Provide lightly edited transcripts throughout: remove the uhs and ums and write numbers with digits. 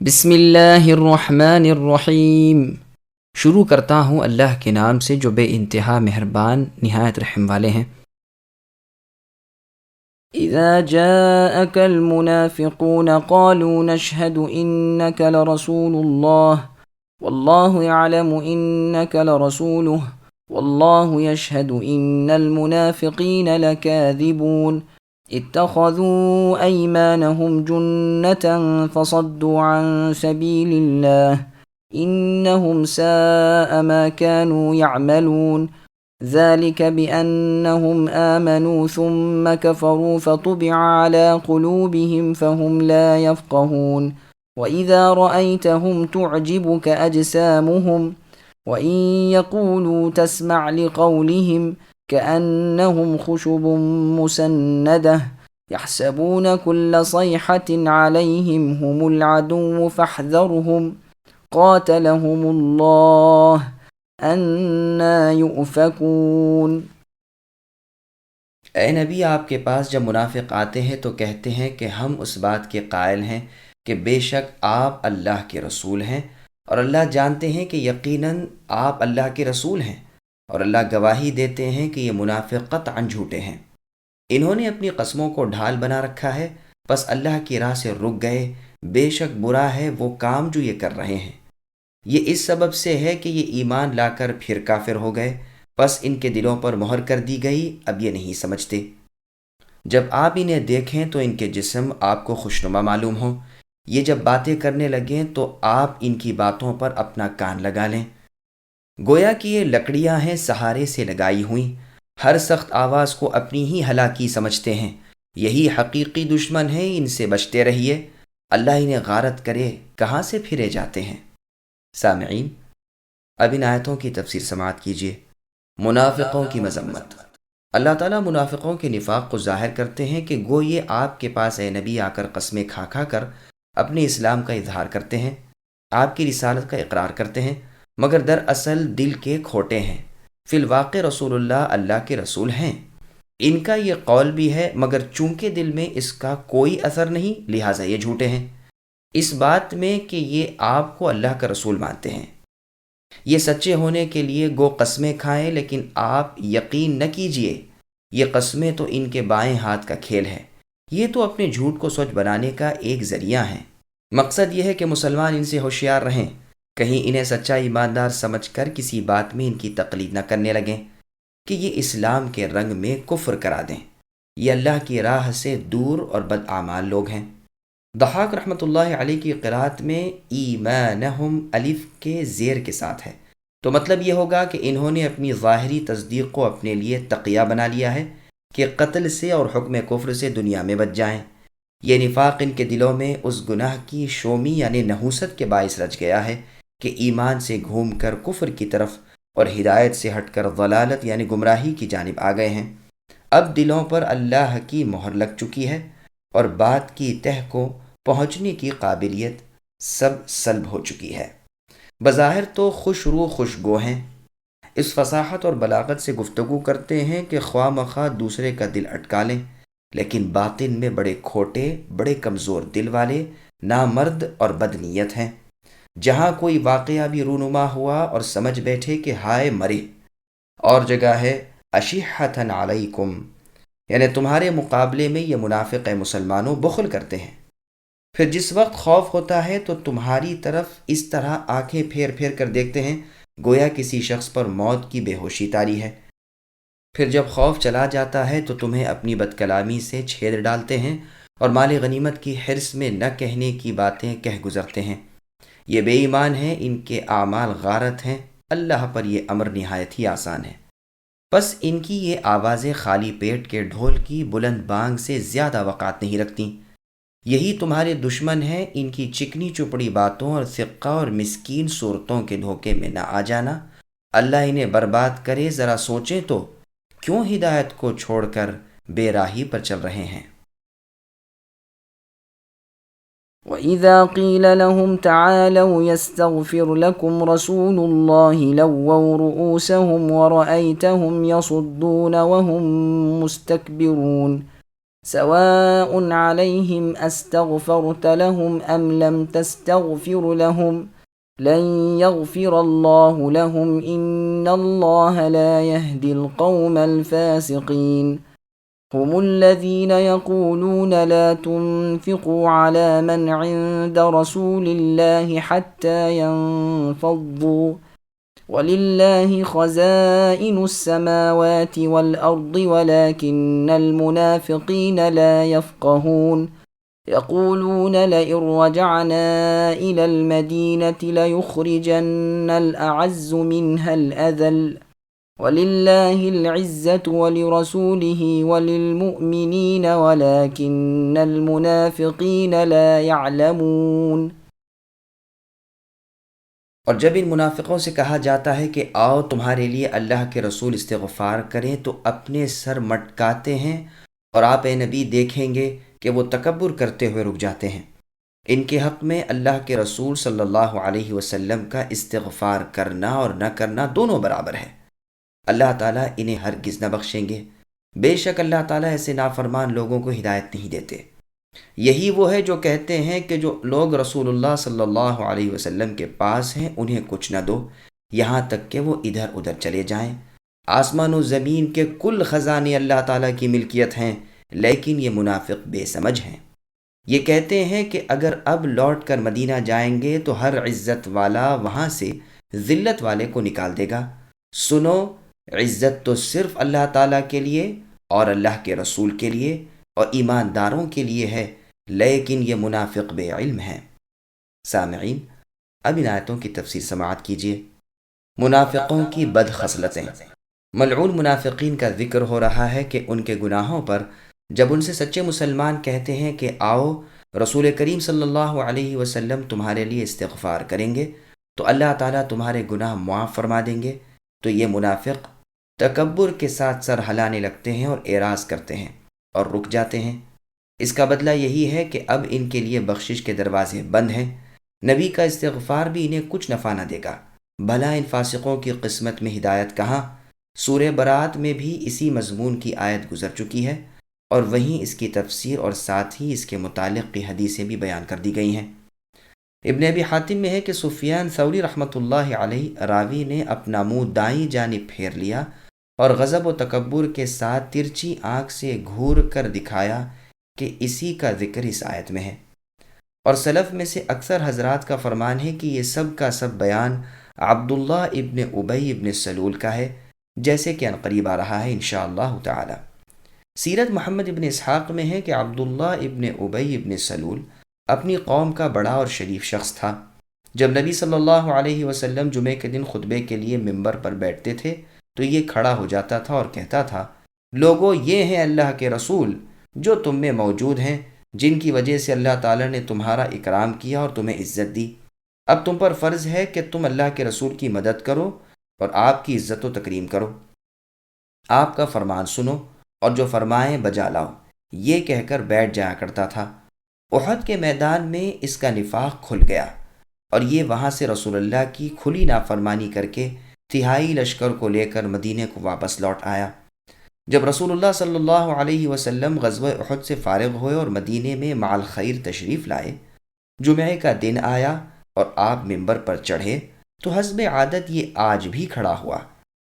بسم اللہ الرحمن الرحیم۔ شروع کرتا ہوں اللہ کے نام سے جو بے انتہا مہربان نہایت رحم والے ہیں۔ اذا جاءك المنافقون قالوا نشهد انك لرسول الله والله يعلم انك لرسوله والله يشهد ان المنافقين لكاذبون اتخذوا أيمانهم جنة فصدوا عن سبيل الله إنهم ساء ما كانوا يعملون ذلك بأنهم آمنوا ثم كفروا فطبع على قلوبهم فهم لا يفقهون وإذا رأيتهم تعجبك أجسامهم وإن يقولوا تسمع لقولهم كأنهم خشب مسندة يحسبون كل صيحة عليهم هم العدو فاحذرهم قاتلهم الله أنا يؤفكون۔ اے نبی، آپ کے پاس جب منافق آتے ہیں تو کہتے ہیں کہ ہم اس بات کے قائل ہیں کہ بے شک آپ اللہ کے رسول ہیں، اور اللہ جانتے ہیں کہ یقیناً آپ اللہ کے رسول ہیں، اور اللہ گواہی دیتے ہیں کہ یہ منافق قطعاً جھوٹے ہیں۔ انہوں نے اپنی قسموں کو ڈھال بنا رکھا ہے، پس اللہ کی راہ سے رک گئے۔ بے شک برا ہے وہ کام جو یہ کر رہے ہیں۔ یہ اس سبب سے ہے کہ یہ ایمان لا کر پھر کافر ہو گئے، پس ان کے دلوں پر مہر کر دی گئی، اب یہ نہیں سمجھتے۔ جب آپ انہیں دیکھیں تو ان کے جسم آپ کو خوشنما معلوم ہوں، یہ جب باتیں کرنے لگیں تو آپ ان کی باتوں پر اپنا کان لگا لیں، گویا کہ یہ لکڑیاں ہیں سہارے سے لگائی ہوئیں، ہر سخت آواز کو اپنی ہی ہلاکی سمجھتے ہیں۔ یہی حقیقی دشمن ہیں، ان سے بچتے رہیے، اللہ انہیں غارت کرے کہاں سے پھرے جاتے ہیں۔ سامعین، اب ان آیتوں کی تفسیر سماعت کیجیے۔ منافقوں کی مذمت۔ اللہ تعالیٰ منافقوں کے نفاق کو ظاہر کرتے ہیں کہ گو یہ آپ کے پاس اے نبی آ کر قسمیں کھا کھا کر اپنے اسلام کا اظہار کرتے ہیں، آپ کی رسالت کا اقرار کرتے ہیں، مگر دراصل دل کے کھوٹے ہیں۔ فی الواقع رسول اللہ کے رسول ہیں، ان کا یہ قول بھی ہے، مگر چونکہ دل میں اس کا کوئی اثر نہیں، لہٰذا یہ جھوٹے ہیں اس بات میں کہ یہ آپ کو اللہ کا رسول مانتے ہیں۔ یہ سچے ہونے کے لیے گو قسمیں کھائیں، لیکن آپ یقین نہ کیجئے، یہ قسمیں تو ان کے بائیں ہاتھ کا کھیل ہے، یہ تو اپنے جھوٹ کو سچ بنانے کا ایک ذریعہ ہیں۔ مقصد یہ ہے کہ مسلمان ان سے ہوشیار رہیں، کہیں انہیں سچا ایماندار سمجھ کر کسی بات میں ان کی تقلید نہ کرنے لگیں کہ یہ اسلام کے رنگ میں کفر کرا دیں۔ یہ اللہ کی راہ سے دور اور بدعمال لوگ ہیں۔ ضحاک رحمۃ اللہ علیہ کی قرات میں ایمانہم الف کے زیر کے ساتھ ہے، تو مطلب یہ ہوگا کہ انہوں نے اپنی ظاہری تصدیق کو اپنے لیے تقیہ بنا لیا ہے کہ قتل سے اور حکم کفر سے دنیا میں بچ جائیں۔ یہ نفاق ان کے دلوں میں اس گناہ کی شومی یعنی نحوست کے باعث رچ گیا ہے کہ ایمان سے گھوم کر کفر کی طرف اور ہدایت سے ہٹ کر ضلالت یعنی گمراہی کی جانب آ گئے ہیں۔ اب دلوں پر اللہ کی مہر لگ چکی ہے اور بات کی تہ کو پہنچنے کی قابلیت سب سلب ہو چکی ہے۔ بظاہر تو خوش روح خوشگو ہیں، اس فصاحت اور بلاغت سے گفتگو کرتے ہیں کہ خواہ مخواہ دوسرے کا دل اٹکا لیں، لیکن باطن میں بڑے کھوٹے، بڑے کمزور دل والے، نامرد اور بدنیت ہیں۔ جہاں کوئی واقعہ بھی رونما ہوا اور سمجھ بیٹھے کہ ہائے مرے، اور جگہ ہے اشحۃ علیکم، یعنی تمہارے مقابلے میں یہ منافق مسلمانوں بخل کرتے ہیں۔ پھر جس وقت خوف ہوتا ہے تو تمہاری طرف اس طرح آنکھیں پھیر پھیر کر دیکھتے ہیں گویا کسی شخص پر موت کی بے ہوشی طاری ہے۔ پھر جب خوف چلا جاتا ہے تو تمہیں اپنی بد کلامی سے چھید ڈالتے ہیں اور مال غنیمت کی حرص میں نہ کہنے کی باتیں کہہ گزرتے ہیں۔ یہ بے ایمان ہیں، ان کے اعمال غارت ہیں، اللہ پر یہ امر نہایت ہی آسان ہے۔ بس ان کی یہ آوازیں خالی پیٹ کے ڈھول کی بلند بانگ سے زیادہ وقعت نہیں رکھتیں۔ یہی تمہارے دشمن ہیں، ان کی چکنی چپڑی باتوں اور ثقہ اور مسکین صورتوں کے دھوکے میں نہ آ جانا۔ اللہ انہیں برباد کرے، ذرا سوچیں تو کیوں ہدایت کو چھوڑ کر بے راہی پر چل رہے ہیں۔ وَإِذَا قِيلَ لَهُمْ تَعَالَوْا يَسْتَغْفِرْ لَكُمْ رَسُولُ اللَّهِ لَوَّوْا رُؤُوسَهُمْ وَرَأَيْتَهُمْ يَصُدُّونَ وَهُمْ مُسْتَكْبِرُونَ۔ سواء عليهم استغفرت لهم ام لم تستغفر لهم لن يغفر الله لهم ان الله لا يهدي القوم الفاسقين هم الذين يقولون لا تنفقوا على من عند رسول الله حتى ينفضوا ولله خزائن السماوات والأرض ولكن المنافقين لا يفقهون يقولون لئن رجعنا إلى المدينة ليخرجن الأعز منها الأذل ولله العزة ولرسوله وللمؤمنين ولكن المنافقين لا يعلمون۔ اور جب ان منافقوں سے کہا جاتا ہے کہ آؤ تمہارے لیے اللہ کے رسول استغفار کریں تو اپنے سر مٹکاتے ہیں، اور آپ اے نبی دیکھیں گے کہ وہ تکبر کرتے ہوئے رک جاتے ہیں۔ ان کے حق میں اللہ کے رسول صلی اللہ علیہ وسلم کا استغفار کرنا اور نہ کرنا دونوں برابر ہے۔ اللہ تعالیٰ انہیں ہرگز نہ بخشیں گے۔ بے شک اللہ تعالیٰ ایسے نافرمان لوگوں کو ہدایت نہیں دیتے۔ یہی وہ ہے جو کہتے ہیں کہ جو لوگ رسول اللہ صلی اللہ علیہ وسلم کے پاس ہیں انہیں کچھ نہ دو یہاں تک کہ وہ ادھر ادھر چلے جائیں۔ آسمان و زمین کے کل خزانے اللہ تعالیٰ کی ملکیت ہیں، لیکن یہ منافق بے سمجھ ہیں۔ یہ کہتے ہیں کہ اگر اب لوٹ کر مدینہ جائیں گے تو ہر عزت والا وہاں سے ذلت والے کو نکال دے گا۔ سنو، عزت تو صرف اللہ تعالیٰ کے لیے اور اللہ کے رسول کے لیے اور ایمانداروں کے لیے ہے، لیکن یہ منافق بے علم ہیں۔ سامعین، اب ان آیتوں کی تفسیر سماعت کیجیے۔ منافقوں کی بد خصلتیں۔ ملعون منافقین کا ذکر ہو رہا ہے کہ ان کے گناہوں پر جب ان سے سچے مسلمان کہتے ہیں کہ آؤ رسول کریم صلی اللہ علیہ وسلم تمہارے لیے استغفار کریں گے تو اللہ تعالیٰ تمہارے گناہ معاف فرما دیں گے، تو یہ منافق تکبر کے ساتھ سر ہلانے لگتے ہیں اور اعراض کرتے ہیں اور رک جاتے ہیں۔ اس کا بدلہ یہی ہے کہ اب ان کے لیے بخشش کے دروازے بند ہیں۔ نبی کا استغفار بھی انہیں کچھ نفع نہ دے گا۔ بھلا ان فاسقوں کی قسمت میں ہدایت کہاں؟ سورہ برات میں بھی اسی مضمون کی آیت گزر چکی ہے، اور وہیں اس کی تفسیر اور ساتھ ہی اس کے متعلق کی حدیثیں بھی بیان کر دی گئی ہیں۔ ابن ابی حاتم میں ہے کہ سفیان ثوری رحمۃ اللہ علیہ راوی نے اپنا منہ دائیں جانب پھیر لیا اور غضب و تکبر کے ساتھ ترچی آنکھ سے گھور کر دکھایا کہ اسی کا ذکر اس آیت میں ہے۔ اور سلف میں سے اکثر حضرات کا فرمان ہے کہ یہ سب کا سب بیان عبداللہ ابن ابی ابن سلول کا ہے، جیسے کہ عنقریب آ رہا ہے انشاءاللہ تعالی۔ سیرت محمد ابن اسحاق میں ہے کہ عبداللہ ابن ابی ابن سلول اپنی قوم کا بڑا اور شریف شخص تھا۔ جب نبی صلی اللہ علیہ وسلم جمعے کے دن خطبے کے لیے ممبر پر بیٹھتے تھے تو یہ کھڑا ہو جاتا تھا اور کہتا تھا، لوگو یہ ہیں اللہ کے رسول جو تم میں موجود ہیں، جن کی وجہ سے اللہ تعالیٰ نے تمہارا اکرام کیا اور تمہیں عزت دی۔ اب تم پر فرض ہے کہ تم اللہ کے رسول کی مدد کرو اور آپ کی عزت و تکریم کرو، آپ کا فرمان سنو اور جو فرمائیں بجا لاؤ، یہ کہہ کر بیٹھ جایا کرتا تھا۔ احد کے میدان میں اس کا نفاق کھل گیا اور یہ وہاں سے رسول اللہ کی کھلی نافرمانی کر کے تہائی لشکر کو لے کر مدینے کو واپس لوٹ آیا۔ جب رسول اللہ صلی اللہ علیہ وسلم غزوہ احد سے فارغ ہوئے اور مدینے میں مع الخیر تشریف لائے، جمعے کا دن آیا اور آپ ممبر پر چڑھے تو حسب عادت یہ آج بھی کھڑا ہوا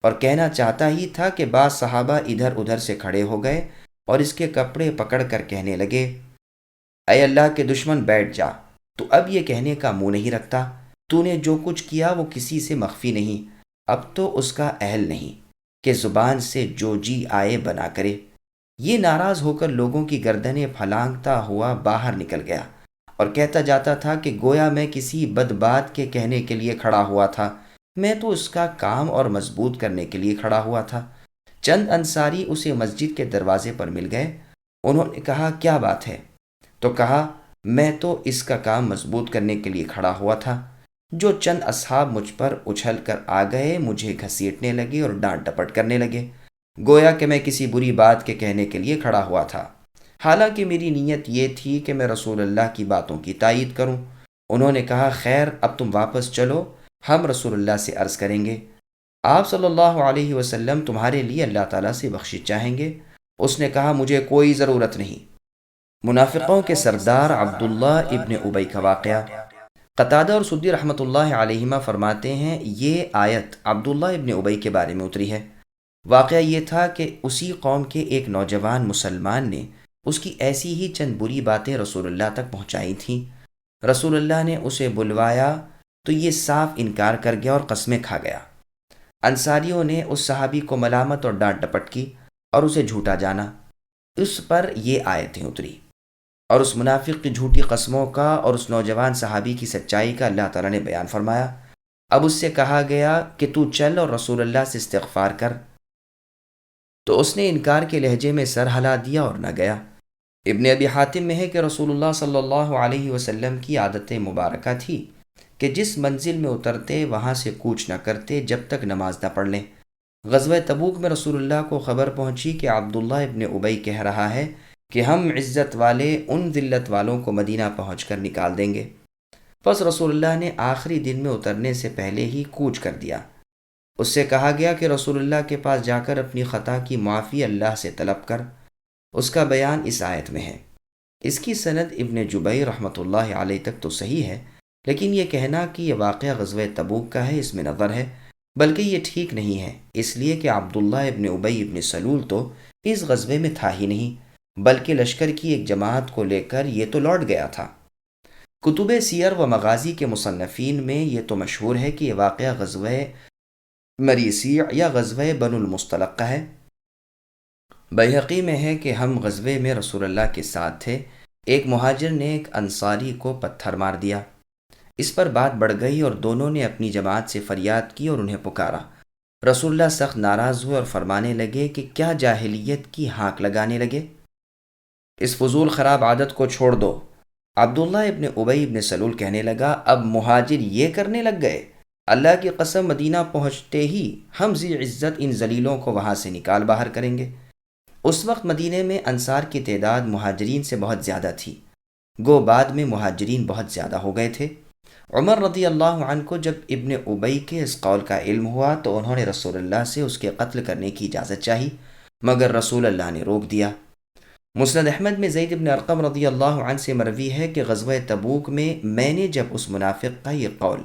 اور کہنا چاہتا ہی تھا کہ بعض صحابہ ادھر ادھر سے کھڑے ہو گئے اور اس کے کپڑے پکڑ کر کہنے لگے، اے اللہ کے دشمن بیٹھ جا، تو اب یہ کہنے کا منہ نہیں رکھتا، تو نے جو کچھ کیا وہ کسی سے مخفی نہیں، اب تو اس کا اہل نہیں کہ زبان سے جو جی آئے بنا کرے۔ یہ ناراض ہو کر لوگوں کی گردنیں پھلانگتا ہوا باہر نکل گیا اور کہتا جاتا تھا کہ گویا میں کسی بد بات کے کہنے کے لیے کھڑا ہوا تھا، میں تو اس کا کام اور مضبوط کرنے کے لیے کھڑا ہوا تھا۔ چند انصاری اسے مسجد کے دروازے پر مل گئے، انہوں نے کہا کیا بات ہے؟ تو کہا میں تو اس کا کام مضبوط کرنے کے لیے کھڑا ہوا تھا، جو چند اصحاب مجھ پر اچھل کر آ گئے، مجھے گھسیٹنے لگے اور ڈانٹ ڈپٹ کرنے لگے، گویا کہ میں کسی بری بات کے کہنے کے لیے کھڑا ہوا تھا، حالانکہ میری نیت یہ تھی کہ میں رسول اللہ کی باتوں کی تائید کروں۔ انہوں نے کہا خیر، اب تم واپس چلو، ہم رسول اللہ سے عرض کریں گے، آپ صلی اللہ علیہ وسلم تمہارے لیے اللہ تعالیٰ سے بخشش چاہیں گے اس نے کہا مجھے کوئی ضرورت نہیں۔ منافقوں کے سردار عبداللہ ابن ابی کا واقعہ۔ قتادہ اور سدی رحمۃ اللہ علیہما فرماتے ہیں یہ آیت عبداللہ ابن ابی کے بارے میں اتری ہے۔ واقعہ یہ تھا کہ اسی قوم کے ایک نوجوان مسلمان نے اس کی ایسی ہی چند بری باتیں رسول اللہ تک پہنچائی تھیں۔ رسول اللہ نے اسے بلوایا تو یہ صاف انکار کر گیا اور قسمیں کھا گیا۔ انصاریوں نے اس صحابی کو ملامت اور ڈانٹ ڈپٹ کی اور اسے جھوٹا جانا۔ اس پر یہ آیتیں اتری اور اس منافق کی جھوٹی قسموں کا اور اس نوجوان صحابی کی سچائی کا اللہ تعالیٰ نے بیان فرمایا۔ اب اس سے کہا گیا کہ تو چل اور رسول اللہ سے استغفار کر، تو اس نے انکار کے لہجے میں سر ہلا دیا اور نہ گیا۔ ابن ابی حاتم میں ہے کہ رسول اللہ صلی اللہ علیہ وسلم کی عادت مبارکہ تھی کہ جس منزل میں اترتے وہاں سے کوچ نہ کرتے جب تک نماز نہ پڑھ لیں۔ غزوہ تبوک میں رسول اللہ کو خبر پہنچی کہ عبداللہ ابن ابی کہہ رہا ہے کہ ہم عزت والے ان ذلت والوں کو مدینہ پہنچ کر نکال دیں گے۔ پس رسول اللہ نے آخری دن میں اترنے سے پہلے ہی کوچ کر دیا۔ اس سے کہا گیا کہ رسول اللہ کے پاس جا کر اپنی خطا کی معافی اللہ سے طلب کر۔ اس کا بیان اس آیت میں ہے۔ اس کی سند ابن جبیر رحمۃ اللہ علیہ تک تو صحیح ہے، لیکن یہ کہنا کہ یہ واقعہ غزوہ تبوک کا ہے اس میں نظر ہے، بلکہ یہ ٹھیک نہیں ہے، اس لیے کہ عبداللہ ابن ابی ابن سلول تو اس غزوے میں تھا ہی نہیں، بلکہ لشکر کی ایک جماعت کو لے کر یہ تو لوٹ گیا تھا۔ کتب سیر و مغازی کے مصنفین میں یہ تو مشہور ہے کہ یہ واقعہ غزوہ مریسیع یا غزوہ بن المصطلق کا ہے۔ بیہقی میں ہے کہ ہم غزوے میں رسول اللہ کے ساتھ تھے، ایک مہاجر نے ایک انصاری کو پتھر مار دیا۔ اس پر بات بڑھ گئی اور دونوں نے اپنی جماعت سے فریاد کی اور انہیں پکارا۔ رسول اللہ سخت ناراض ہوئے اور فرمانے لگے کہ کیا جاہلیت کی ہانک لگانے لگے؟ اس فضول خراب عادت کو چھوڑ دو۔ عبداللہ ابن ابی ابن سلول کہنے لگا اب مہاجر یہ کرنے لگ گئے؟ اللہ کی قسم مدینہ پہنچتے ہی ہم ذی عزت ان ذلیلوں کو وہاں سے نکال باہر کریں گے۔ اس وقت مدینے میں انصار کی تعداد مہاجرین سے بہت زیادہ تھی، گو بعد میں مہاجرین بہت زیادہ ہو گئے تھے۔ عمر رضی اللہ عنہ کو جب ابن ابی کے اس قول کا علم ہوا تو انہوں نے رسول اللہ سے اس کے قتل کرنے کی اجازت چاہی، مگر رسول اللہ نے روک دیا۔ مسند احمد میں زید بن ارقم رضی اللہ عنہ سے مروی ہے کہ غزوہ تبوک میں نے جب اس منافق کا یہ قول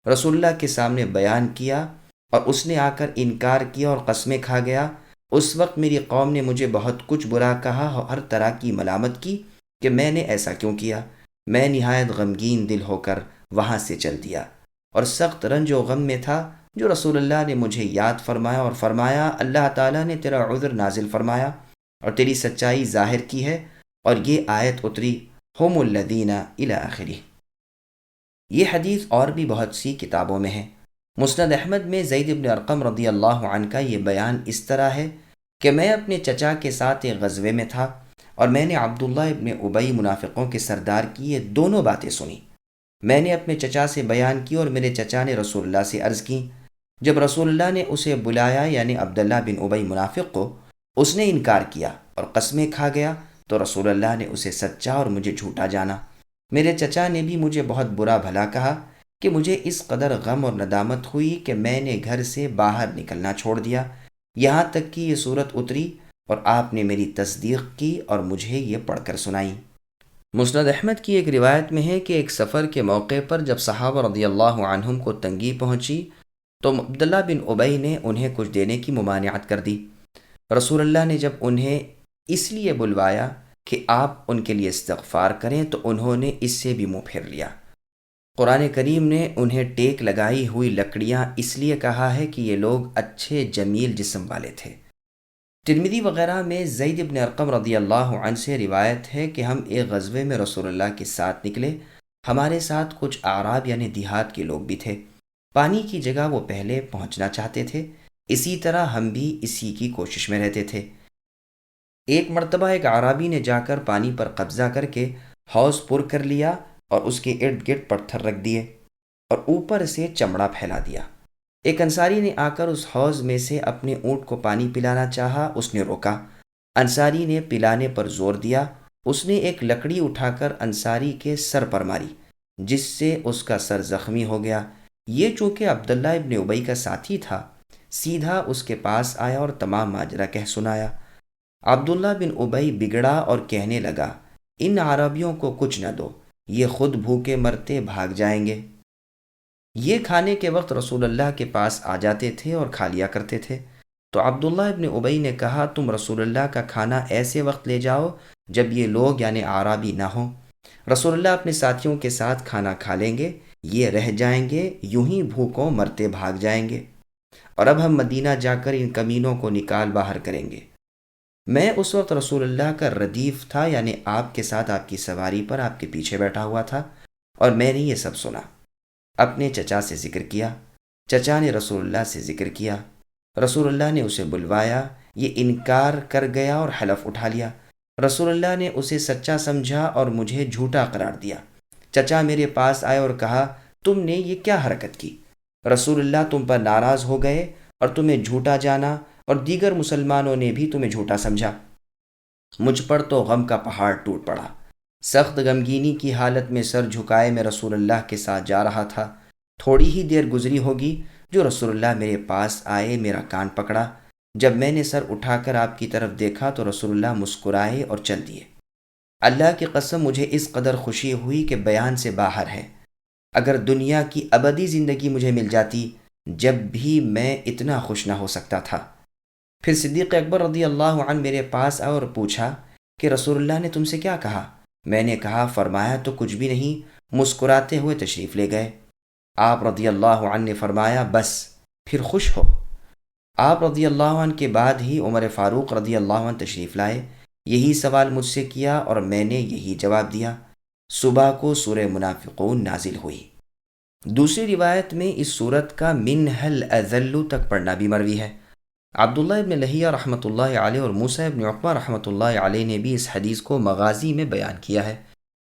رسول اللہ کے سامنے بیان کیا اور اس نے آ کر انکار کیا اور قسمیں کھا گیا، اس وقت میری قوم نے مجھے بہت کچھ برا کہا اور ہر طرح کی ملامت کی کہ میں نے ایسا کیوں کیا۔ میں نہایت غمگین دل ہو کر وہاں سے چل دیا اور سخت رنج و غم میں تھا، جو رسول اللہ نے مجھے یاد فرمایا اور فرمایا اللہ تعالیٰ نے تیرا عذر نازل فرمایا اور تیری سچائی ظاہر کی ہے، اور یہ آیت اتری ہم الذین الی آخرہ۔ یہ حدیث اور بھی بہت سی کتابوں میں ہے۔ مسند احمد میں زید بن ارقم رضی اللہ عنہ کا یہ بیان اس طرح ہے کہ میں اپنے چچا کے ساتھ ایک غزوے میں تھا اور میں نے عبداللہ ابن ابی منافقوں کے سردار کی یہ دونوں باتیں سنی۔ میں نے اپنے چچا سے بیان کی اور میرے چچا نے رسول اللہ سے عرض کی۔ جب رسول اللہ نے اسے بلایا یعنی عبداللہ بن ابی منافق کو، اس نے انکار کیا اور قسمیں کھا گیا تو رسول اللہ نے اسے سچا اور مجھے جھوٹا جانا۔ میرے چچا نے بھی مجھے بہت برا بھلا کہا کہ مجھے اس قدر غم اور ندامت ہوئی کہ میں نے گھر سے باہر نکلنا چھوڑ دیا، یہاں تک کہ یہ صورت اتری اور آپ نے میری تصدیق کی اور مجھے یہ پڑھ کر سنائی۔ مسند احمد کی ایک روایت میں ہے کہ ایک سفر کے موقع پر جب صحابہ رضی اللہ عنہم کو تنگی پہنچی تو عبداللہ بن ابی نے انہیں کچھ دینے کی ممانعت کر دی۔ رسول اللہ نے جب انہیں اس لیے بلوایا کہ آپ ان کے لیے استغفار کریں تو انہوں نے اس سے بھی منہ پھیر لیا۔ قرآن کریم نے انہیں ٹیک لگائی ہوئی لکڑیاں اس لیے کہا ہے کہ یہ لوگ اچھے جمیل جسم والے تھے۔ ترمذی وغیرہ میں زید بن ارقم رضی اللہ عنہ سے روایت ہے کہ ہم ایک غزوے میں رسول اللہ کے ساتھ نکلے، ہمارے ساتھ کچھ اعراب یعنی دیہات کے لوگ بھی تھے۔ پانی کی جگہ وہ پہلے پہنچنا چاہتے تھے، اسی طرح ہم بھی اسی کی کوشش میں رہتے تھے۔ ایک مرتبہ ایک اعرابی نے جا کر پانی پر قبضہ کر کے حوض پر کر لیا اور اس کے ارد گرد پتھر رکھ دیے اور اوپر سے چمڑا پھیلا دیا۔ ایک انصاری نے آ کر اس حوض میں سے اپنے اونٹ کو پانی پلانا چاہا، اس نے روکا۔ انصاری نے پلانے پر زور دیا، اس نے ایک لکڑی اٹھا کر انصاری کے سر پر ماری جس سے اس کا سر زخمی ہو گیا۔ یہ چونکہ عبداللہ ابن ابی کا ساتھی تھا، سیدھا اس کے پاس آیا اور تمام ماجرا کہہ سنایا۔ عبداللہ بن ابی بگڑا اور کہنے لگا، ان عربیوں کو کچھ نہ دو، یہ خود بھوکے مرتے بھاگ جائیں گے۔ یہ کھانے کے وقت رسول اللہ کے پاس آ جاتے تھے اور کھا لیا کرتے تھے۔ تو عبداللہ ابن ابی نے کہا، تم رسول اللہ کا کھانا ایسے وقت لے جاؤ جب یہ لوگ یعنی اعرابی نہ ہوں۔ رسول اللہ اپنے ساتھیوں کے ساتھ کھانا کھا لیں گے، یہ رہ جائیں گے، یوں ہی بھوکوں مرتے بھاگ جائیں گے، اور اب ہم مدینہ جا کر ان کمینوں کو نکال باہر کریں گے۔ میں اس وقت رسول اللہ کا ردیف تھا، یعنی آپ کے ساتھ آپ کی سواری پر آپ کے پیچھے بیٹھا ہوا تھا، اور میں نے یہ سب سنا۔ اپنے چچا سے ذکر کیا، چچا نے رسول اللہ سے ذکر کیا، رسول اللہ نے اسے بلوایا، یہ انکار کر گیا اور حلف اٹھا لیا۔ رسول اللہ نے اسے سچا سمجھا اور مجھے جھوٹا قرار دیا۔ چچا میرے پاس آئے اور کہا، تم نے یہ کیا حرکت کی؟ رسول اللہ تم پر ناراض ہو گئے اور تمہیں جھوٹا جانا، اور دیگر مسلمانوں نے بھی تمہیں جھوٹا سمجھا۔ مجھ پر تو غم کا پہاڑ ٹوٹ پڑا۔ سخت غمگینی کی حالت میں سر جھکائے میں رسول اللہ کے ساتھ جا رہا تھا۔ تھوڑی ہی دیر گزری ہوگی جو رسول اللہ میرے پاس آئے، میرا کان پکڑا۔ جب میں نے سر اٹھا کر آپ کی طرف دیکھا تو رسول اللہ مسکرائے اور چل دیے۔ اللہ کی قسم مجھے اس قدر خوشی ہوئی کہ بیان سے باہر ہے۔ اگر دنیا کی ابدی زندگی مجھے مل جاتی، جب بھی میں اتنا خوش نہ ہو سکتا تھا۔ پھر صدیق اکبر رضی اللہ عنہ میرے پاس آئے اور پوچھا کہ رسول اللہ نے تم سے کیا کہا؟ میں نے کہا، فرمایا تو کچھ بھی نہیں، مسکراتے ہوئے تشریف لے گئے۔ آپ رضی اللہ عنہ نے فرمایا، بس پھر خوش ہو۔ آپ رضی اللہ عنہ کے بعد ہی عمر فاروق رضی اللہ عنہ تشریف لائے۔ یہی سوال مجھ سے کیا اور میں نے یہی جواب دیا۔ صبح کو سورہ منافقون نازل ہوئی۔ دوسری روایت میں اس سورت کا منہل اذل تک پڑھنا بھی مروی ہے۔ عبداللہ ابن لہیہ رحمۃ اللہ علیہ اور موسیٰ ابن عقبہ رحمۃ اللہ علیہ نے بھی اس حدیث کو مغازی میں بیان کیا ہے،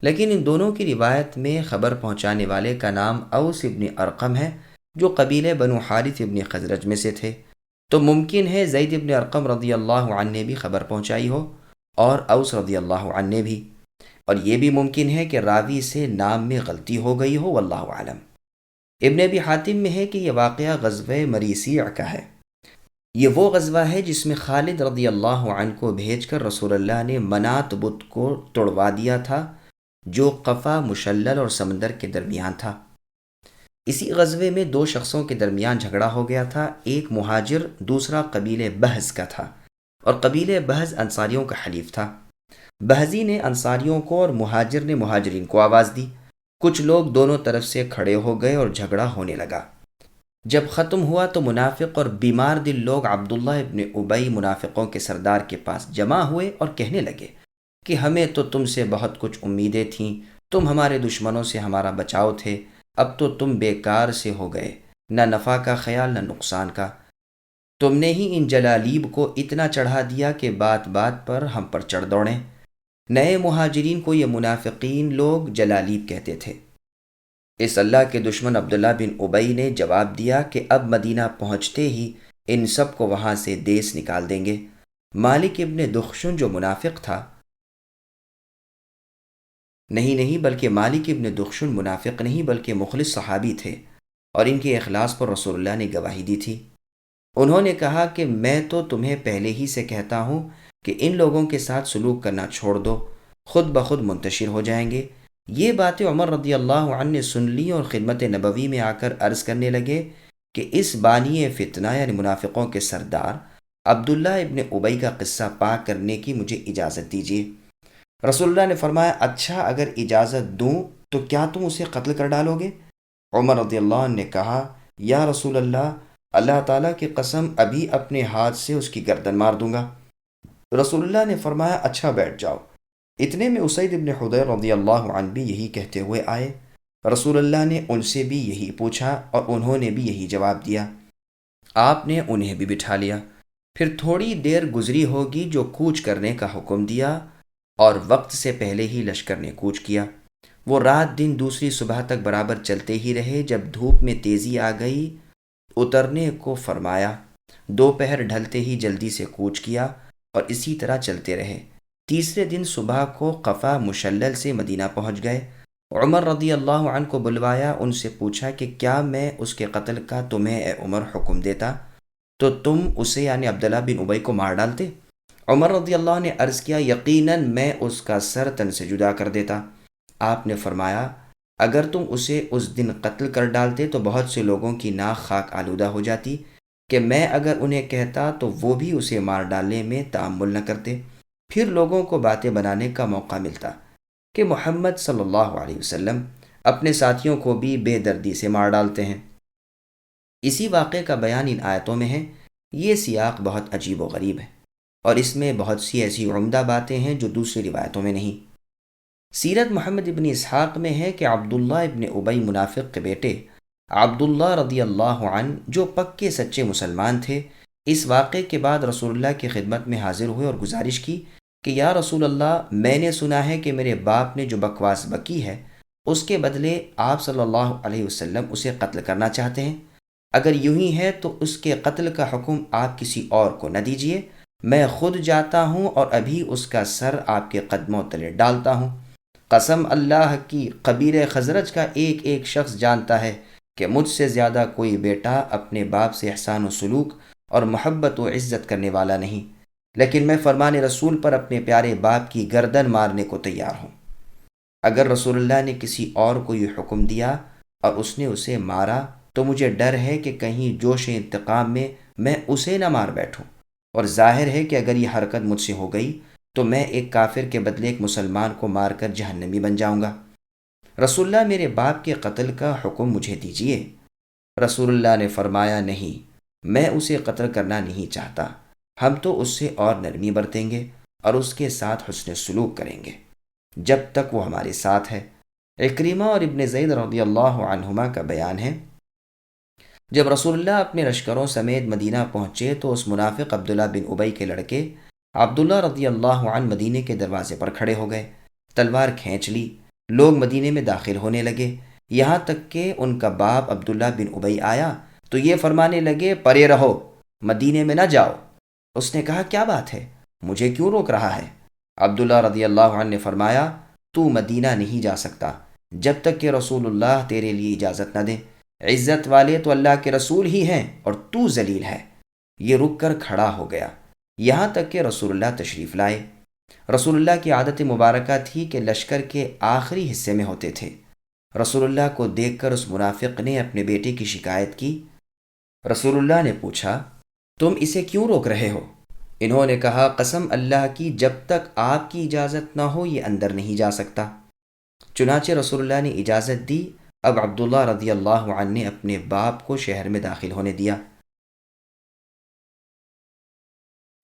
لیکن ان دونوں کی روایت میں خبر پہنچانے والے کا نام اوس ابن ارقم ہے، جو قبیلے بنو حارث ابن خزرج میں سے تھے۔ تو ممکن ہے زید ابن ارقم رضی اللہ عنہ نے بھی خبر پہنچائی ہو، اور اوس رضی اللہ عنہ نے بھی، اور یہ بھی ممکن ہے کہ راوی سے نام میں غلطی ہو گئی ہو، واللہ اعلم۔ ابن ابی حاتم میں ہے کہ یہ واقعہ غزوہ مریسیع کا ہے۔ یہ وہ غزوہ ہے جس میں خالد رضی اللہ عنہ کو بھیج کر رسول اللہ نے منات بت کو توڑوا دیا تھا، جو قفا مشلل اور سمندر کے درمیان تھا۔ اسی غزوے میں دو شخصوں کے درمیان جھگڑا ہو گیا تھا، ایک مہاجر، دوسرا قبیلے بہز کا تھا، اور قبیلے بہز انصاریوں کا حلیف تھا۔ بہزی نے انصاریوں کو اور مہاجر نے مہاجرین کو آواز دی۔ کچھ لوگ دونوں طرف سے کھڑے ہو گئے اور جھگڑا ہونے لگا۔ جب ختم ہوا تو منافق اور بیمار دل لوگ عبداللہ ابن ابی منافقوں کے سردار کے پاس جمع ہوئے اور کہنے لگے کہ ہمیں تو تم سے بہت کچھ امیدیں تھیں، تم ہمارے دشمنوں سے ہمارا بچاؤ تھے، اب تو تم بیکار سے ہو گئے، نہ نفع کا خیال نہ نقصان کا۔ تم نے ہی ان جلالیب کو اتنا چڑھا دیا کہ بات بات پر ہم پر چڑھ دوڑیں۔ نئے مہاجرین کو یہ منافقین لوگ جلالیب کہتے تھے۔ اس اللہ کے دشمن عبداللہ بن ابی نے جواب دیا کہ اب مدینہ پہنچتے ہی ان سب کو وہاں سے دیس نکال دیں گے۔ مالک ابن دخشن جو منافق تھا، نہیں بلکہ مالک ابن دخشن منافق نہیں بلکہ مخلص صحابی تھے، اور ان کے اخلاص پر رسول اللہ نے گواہی دی تھی۔ انہوں نے کہا کہ میں تو تمہیں پہلے ہی سے کہتا ہوں کہ ان لوگوں کے ساتھ سلوک کرنا چھوڑ دو، خود بخود منتشر ہو جائیں گے۔ یہ باتیں عمر رضی اللہ عنہ نے سن لی اور خدمت نبوی میں آ کر عرض کرنے لگے کہ اس بانی فتنہ یعنی منافقوں کے سردار عبداللہ ابن ابی کا قصہ پاک کرنے کی مجھے اجازت دیجیے۔ رسول اللہ نے فرمایا، اچھا اگر اجازت دوں تو کیا تم اسے قتل کر ڈالو گے؟ عمر رضی اللہ عنہ نے کہا، یا رسول اللہ، اللہ تعالیٰ کی قسم ابھی اپنے ہاتھ سے اس کی گردن مار دوں گا۔ رسول اللہ نے فرمایا، اچھا بیٹھ جاؤ۔ اتنے میں اسید ابن حضیر رضی اللہ عنہ بھی یہی کہتے ہوئے آئے۔ رسول اللہ نے ان سے بھی یہی پوچھا اور انہوں نے بھی یہی جواب دیا۔ آپ نے انہیں بھی بٹھا لیا۔ پھر تھوڑی دیر گزری ہوگی جو کوچ کرنے کا حکم دیا، اور وقت سے پہلے ہی لشکر نے کوچ کیا۔ وہ رات دن دوسری صبح تک برابر چلتے ہی رہے۔ جب دھوپ میں تیزی آ گئی اترنے کو فرمایا۔ دوپہر ڈھلتے ہی جلدی سے کوچ کیا اور اسی طرح چلتے رہے۔ تیسرے دن صبح کو قفا مشلل سے مدینہ پہنچ گئے۔ عمر رضی اللہ عنہ کو بلوایا، ان سے پوچھا کہ کیا میں اس کے قتل کا تمہیں اے عمر حکم دیتا تو تم اسے یعنی عبداللہ بن ابی کو مار ڈالتے؟ عمر رضی اللہ عنہ نے عرض کیا یقیناً میں اس کا سر تن سے جدا کر دیتا۔ آپ نے فرمایا اگر تم اسے اس دن قتل کر ڈالتے تو بہت سے لوگوں کی ناک خاک آلودہ ہو جاتی کہ میں اگر انہیں کہتا تو وہ بھی اسے مار ڈالنے میں تأمل نہ کرتے، پھر لوگوں کو باتیں بنانے کا موقع ملتا کہ محمد صلی اللہ علیہ وسلم اپنے ساتھیوں کو بھی بے دردی سے مار ڈالتے ہیں۔ اسی واقعے کا بیان ان آیتوں میں ہے۔ یہ سیاق بہت عجیب و غریب ہے اور اس میں بہت سی ایسی عمدہ باتیں ہیں جو دوسری روایتوں میں نہیں۔ سیرت محمد ابن اسحاق میں ہے کہ عبداللہ ابن ابی منافق کے بیٹے عبداللہ رضی اللہ عنہ جو پکے سچے مسلمان تھے، اس واقعے کے بعد رسول اللہ کی خدمت میں حاضر ہوئے اور گزارش کی کہ یا رسول اللہ، میں نے سنا ہے کہ میرے باپ نے جو بکواس بکی ہے اس کے بدلے آپ صلی اللہ علیہ وسلم اسے قتل کرنا چاہتے ہیں۔ اگر یوں ہی ہے تو اس کے قتل کا حکم آپ کسی اور کو نہ دیجیے، میں خود جاتا ہوں اور ابھی اس کا سر آپ کے قدموں تلے ڈالتا ہوں۔ قسم اللہ کی، قبیلہ خزرج کا ایک ایک شخص جانتا ہے کہ مجھ سے زیادہ کوئی بیٹا اپنے باپ سے احسان و سلوک اور محبت و عزت کرنے والا نہیں، لیکن میں فرمان رسول پر اپنے پیارے باپ کی گردن مارنے کو تیار ہوں۔ اگر رسول اللہ نے کسی اور کو یہ حکم دیا اور اس نے اسے مارا تو مجھے ڈر ہے کہ کہیں جوش انتقام میں اسے نہ مار بیٹھوں، اور ظاہر ہے کہ اگر یہ حرکت مجھ سے ہو گئی تو میں ایک کافر کے بدلے ایک مسلمان کو مار کر جہنمی بن جاؤں گا۔ رسول اللہ میرے باپ کے قتل کا حکم مجھے دیجیے۔ رسول اللہ نے فرمایا نہیں، میں اسے قتل کرنا نہیں چاہتا، ہم تو اس سے اور نرمی برتیں گے اور اس کے ساتھ حسن سلوک کریں گے جب تک وہ ہمارے ساتھ ہے۔ عکرمہ اور ابن زید رضی اللہ عنہما کا بیان ہے جب رسول اللہ اپنے لشکروں سمیت مدینہ پہنچے تو اس منافق عبداللہ بن ابی کے لڑکے عبداللہ رضی اللہ عنہ مدینے کے دروازے پر کھڑے ہو گئے، تلوار کھینچ لی، لوگ مدینے میں داخل ہونے لگے، یہاں تک کہ ان کا باپ عبداللہ بن ابی آیا تو یہ فرمانے لگے پرے رہو، مدینے میں نہ جاؤ۔ اس نے کہا کیا بات ہے، مجھے کیوں روک رہا ہے؟ عبداللہ رضی اللہ عنہ نے فرمایا تو مدینہ نہیں جا سکتا جب تک کہ رسول اللہ تیرے لیے اجازت نہ دیں، عزت والے تو اللہ کے رسول ہی ہیں اور تو ذلیل ہے۔ یہ رک کر کھڑا ہو گیا یہاں تک کہ رسول اللہ تشریف لائے۔ رسول اللہ کی عادت مبارکہ تھی کہ لشکر کے آخری حصے میں ہوتے تھے۔ رسول اللہ کو دیکھ کر اس منافق نے اپنے بیٹے کی شکایت کی۔ رسول اللہ نے پوچھا تم اسے کیوں روک رہے ہو؟ انہوں نے کہا قسم اللہ کی، جب تک آپ کی اجازت نہ ہو یہ اندر نہیں جا سکتا۔ چنانچہ رسول اللہ نے اجازت دی۔ اب عبداللہ رضی اللہ عنہ نے اپنے باپ کو شہر میں داخل ہونے دیا۔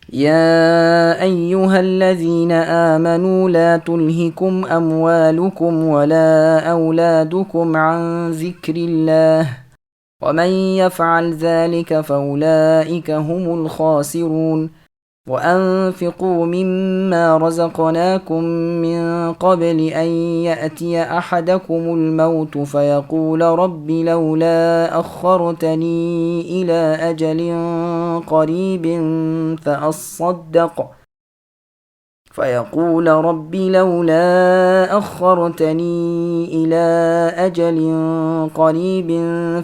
يا أيها الذين آمنوا لا تلهكم أموالكم ولا أولادكم عن ذكر الله ومن يفعل ذلك فأولئك هم الخاسرون وأنفقوا مما رزقناكم من قبل أن يأتي أحدكم الموت فيقول رب لولا أخرتني إلى أجل قريب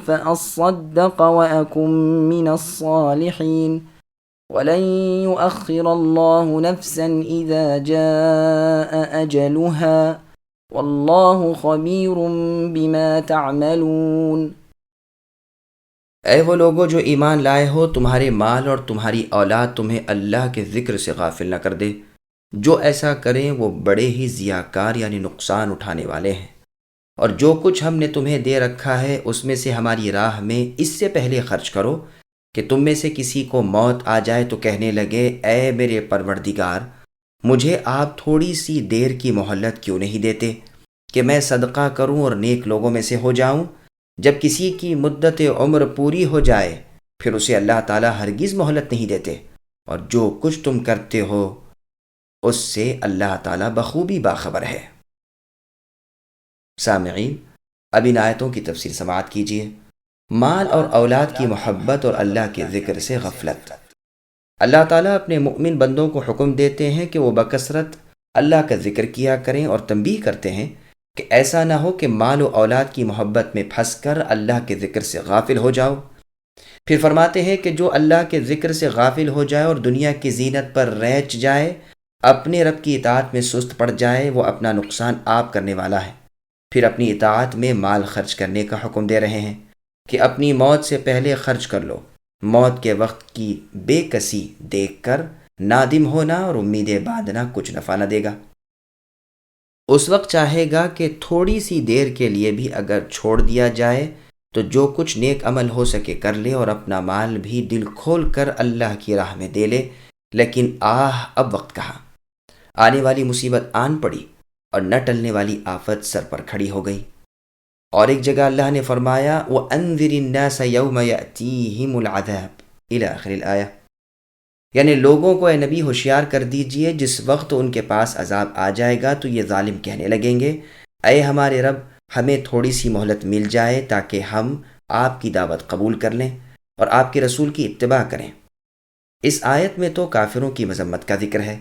فأصدق وأكن من الصالحين ولن يؤخر الله نفسا إذا جاء أجلها والله خبير بما تعملون۔ اے وہ لوگو جو ایمان لائے ہو، تمہارے مال اور تمہاری اولاد تمہیں اللہ کے ذکر سے غافل نہ کر دے۔ جو ایسا کریں وہ بڑے ہی ضیاءکار یعنی نقصان اٹھانے والے ہیں، اور جو کچھ ہم نے تمہیں دے رکھا ہے اس میں سے ہماری راہ میں اس سے پہلے خرچ کرو کہ تم میں سے کسی کو موت آ جائے تو کہنے لگے اے میرے پروردگار، مجھے آپ تھوڑی سی دیر کی مہلت کیوں نہیں دیتے کہ میں صدقہ کروں اور نیک لوگوں میں سے ہو جاؤں۔ جب کسی کی مدت عمر پوری ہو جائے پھر اسے اللہ تعالیٰ ہرگز مہلت نہیں دیتے، اور جو کچھ تم کرتے ہو اس سے اللہ تعالیٰ بخوبی باخبر ہے۔ سامعین، اب ان آیتوں کی تفسیر سماعت کیجیے۔ مال اور اولاد کی محبت اور اللہ کے ذکر سے غفلت۔ اللہ تعالیٰ اپنے مؤمن بندوں کو حکم دیتے ہیں کہ وہ بکثرت اللہ کا ذکر کیا کریں، اور تنبیہ کرتے ہیں کہ ایسا نہ ہو کہ مال و اولاد کی محبت میں پھنس کر اللہ کے ذکر سے غافل ہو جاؤ۔ پھر فرماتے ہیں کہ جو اللہ کے ذکر سے غافل ہو جائے اور دنیا کی زینت پر ریچ جائے، اپنے رب کی اطاعت میں سست پڑ جائے، وہ اپنا نقصان آپ کرنے والا ہے۔ پھر اپنی اطاعت میں مال خرچ کرنے کا حکم دے رہے ہیں کہ اپنی موت سے پہلے خرچ کر لو، موت کے وقت کی بے کسی دیکھ کر نادم ہونا اور امیدیں باندھنا کچھ نفع نہ دے گا۔ اس وقت چاہے گا کہ تھوڑی سی دیر کے لیے بھی اگر چھوڑ دیا جائے تو جو کچھ نیک عمل ہو سکے کر لے اور اپنا مال بھی دل کھول کر اللہ کی راہ میں دے لے، لیکن اب وقت کہاں، آنے والی مصیبت آن پڑی اور نہ ٹلنے والی آفت سر پر کھڑی ہو گئی۔ اور ایک جگہ اللہ نے فرمایا وَأَنذِرِ النَّاسَ يَوْمَ يَأْتِيهِمُ الْعَذَابُ إِلَى آخر الآیہ، یعنی لوگوں کو اے نبی ہوشیار کر دیجئے جس وقت ان کے پاس عذاب آ جائے گا تو یہ ظالم کہنے لگیں گے اے ہمارے رب، ہمیں تھوڑی سی مہلت مل جائے تاکہ ہم آپ کی دعوت قبول کر لیں اور آپ کے رسول کی اتباع کریں۔ اس آیت میں تو کافروں کی مذمت کا ذکر ہے۔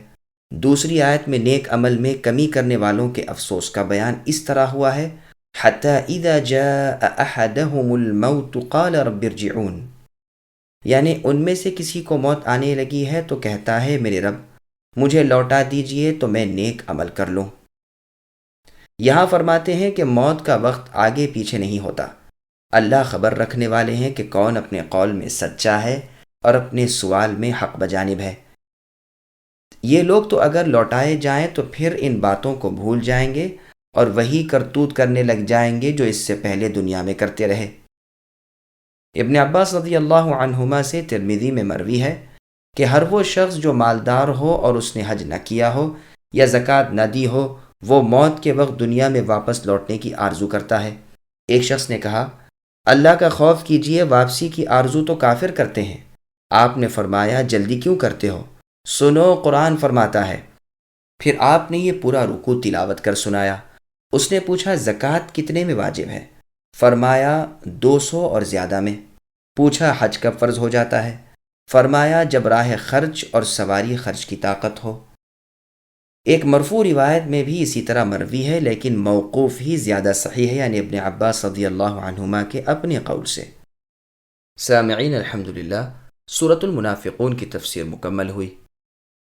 دوسری آیت میں نیک عمل میں کمی کرنے والوں کے افسوس کا بیان اس طرح ہوا ہے حَتَّى إِذَا جَاءَ أَحَدَهُمُ الْمَوْتُ قَالَ رَبِّ ارْجِعُونِ، یعنی ان میں سے کسی کو موت آنے لگی ہے تو کہتا ہے میرے رب مجھے لوٹا دیجئے تو میں نیک عمل کر لوں۔ یہاں فرماتے ہیں کہ موت کا وقت آگے پیچھے نہیں ہوتا، اللہ خبر رکھنے والے ہیں کہ کون اپنے قول میں سچا ہے اور اپنے سوال میں حق بجانب ہے۔ یہ لوگ تو اگر لوٹائے جائیں تو پھر ان باتوں کو بھول جائیں گے اور وہی کرتوت کرنے لگ جائیں گے جو اس سے پہلے دنیا میں کرتے رہے۔ ابن عباس رضی اللہ عنہما سے ترمذی میں مروی ہے کہ ہر وہ شخص جو مالدار ہو اور اس نے حج نہ کیا ہو یا زکوٰۃ نہ دی ہو، وہ موت کے وقت دنیا میں واپس لوٹنے کی آرزو کرتا ہے۔ ایک شخص نے کہا اللہ کا خوف کیجئے، واپسی کی آرزو تو کافر کرتے ہیں۔ آپ نے فرمایا جلدی کیوں کرتے ہو، سنو قرآن فرماتا ہے۔ پھر آپ نے یہ پورا رکوع تلاوت کر سنایا۔ اس نے پوچھا زکوٰۃ کتنے میں واجب ہے؟ فرمایا 200 اور زیادہ میں۔ پوچھا حج کب فرض ہو جاتا ہے؟ فرمایا جب راہ خرچ اور سواری خرچ کی طاقت ہو۔ ایک مرفوع روایت میں بھی اسی طرح مروی ہے لیکن موقوف ہی زیادہ صحیح ہے، یعنی ابن عباس رضی اللہ عنہما کے اپنے قول سے۔ سامعین الحمدللہ، سورۃ المنافقون کی تفسیر مکمل ہوئی۔